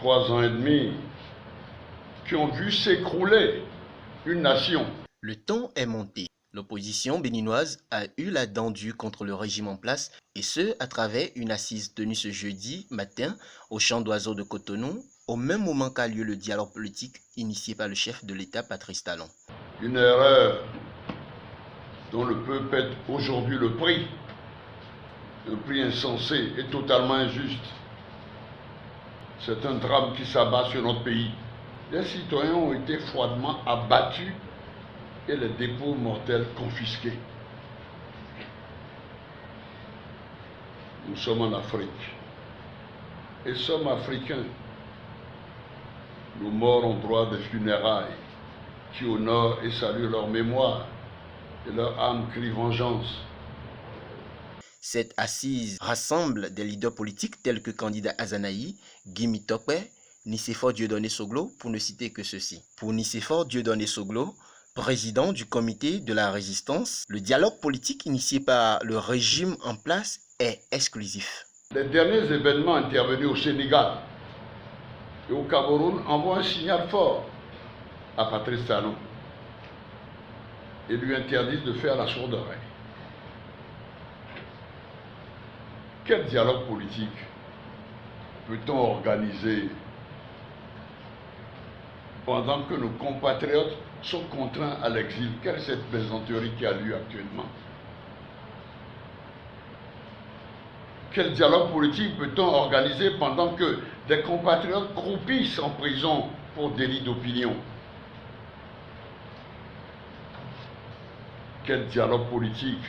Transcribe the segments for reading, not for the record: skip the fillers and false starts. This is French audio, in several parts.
3 ans et demi qui ont vu s'écrouler une nation. Le ton est monté. L'opposition béninoise a eu la dent dure contre le régime en place, et ce, à travers une assise tenue ce jeudi matin au Champ d'Oiseaux de Cotonou, au même moment qu'a lieu le dialogue politique initié par le chef de l'État, Patrice Talon. Une erreur dont le peuple paie aujourd'hui le prix insensé et totalement injuste. C'est un drame qui s'abat sur notre pays. Les citoyens ont été froidement abattus et les dépôts mortels confisqués. Nous sommes en Afrique et sommes africains. Nos morts ont droit des funérailles qui honorent et saluent leur mémoire et leur âme crie vengeance. Cette assise rassemble des leaders politiques tels que Candidat Azanaï, Guy Tokwe, Nicéphore Dieudonné Soglo, pour ne citer que ceux-ci. Pour Nicéphore Dieudonné Soglo, président du comité de la résistance, le dialogue politique initié par le régime en place est exclusif. Les derniers événements intervenus au Sénégal et au Cameroun envoient un signal fort à Patrice Talon et lui interdisent de faire la sourde oreille. Quel dialogue politique peut-on organiser pendant que nos compatriotes sont contraints à l'exil? Quelle est cette plaisanterie qui a lieu actuellement? Quel dialogue politique peut-on organiser pendant que des compatriotes croupissent en prison pour délit d'opinion? Quel dialogue politique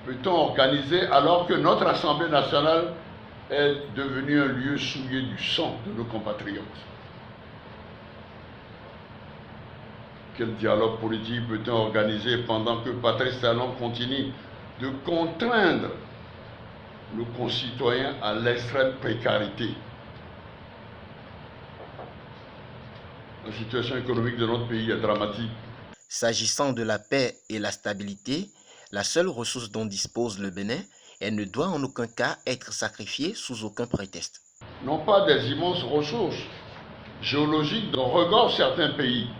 peut-on organiser alors que notre Assemblée nationale est devenue un lieu souillé du sang de nos compatriotes? Quel dialogue politique peut-on organiser pendant que Patrice Talon continue de contraindre nos concitoyens à l'extrême précarité? La situation économique de notre pays est dramatique. S'agissant de la paix et la stabilité, la seule ressource dont dispose le Bénin, elle ne doit en aucun cas être sacrifiée sous aucun prétexte. Non pas des immenses ressources géologiques dont regorgent certains pays,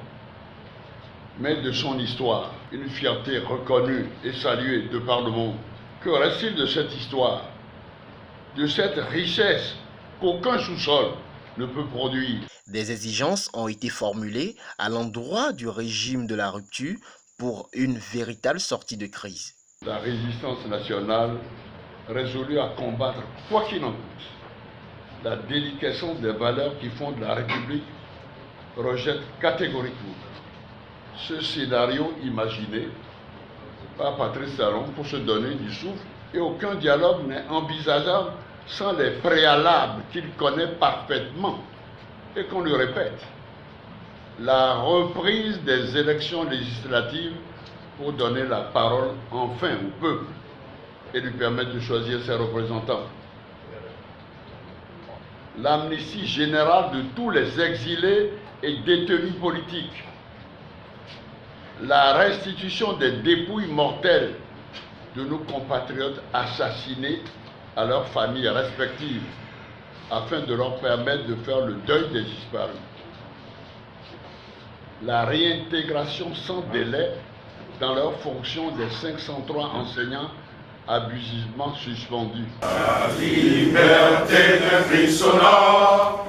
mais de son histoire, une fierté reconnue et saluée de par le monde. Que reste-t-il de cette histoire, de cette richesse qu'aucun sous-sol ne peut produire? Des exigences ont été formulées à l'endroit du régime de la rupture pour une véritable sortie de crise. La résistance nationale, résolue à combattre quoi qu'il en coûte la déliquescence des valeurs qui font de la République, rejette catégoriquement ce scénario imaginé par Patrice Talon pour se donner du souffle, et aucun dialogue n'est envisageable sans les préalables qu'il connaît parfaitement et qu'on lui répète. La reprise des élections législatives pour donner la parole enfin au peuple et lui permettre de choisir ses représentants. L'amnistie générale de tous les exilés et détenus politiques. La restitution des dépouilles mortelles de nos compatriotes assassinés à leurs familles respectives, afin de leur permettre de faire le deuil des disparus. La réintégration sans délai dans leurs fonctions des 503 enseignants abusivement suspendus. La liberté d'un frissonnant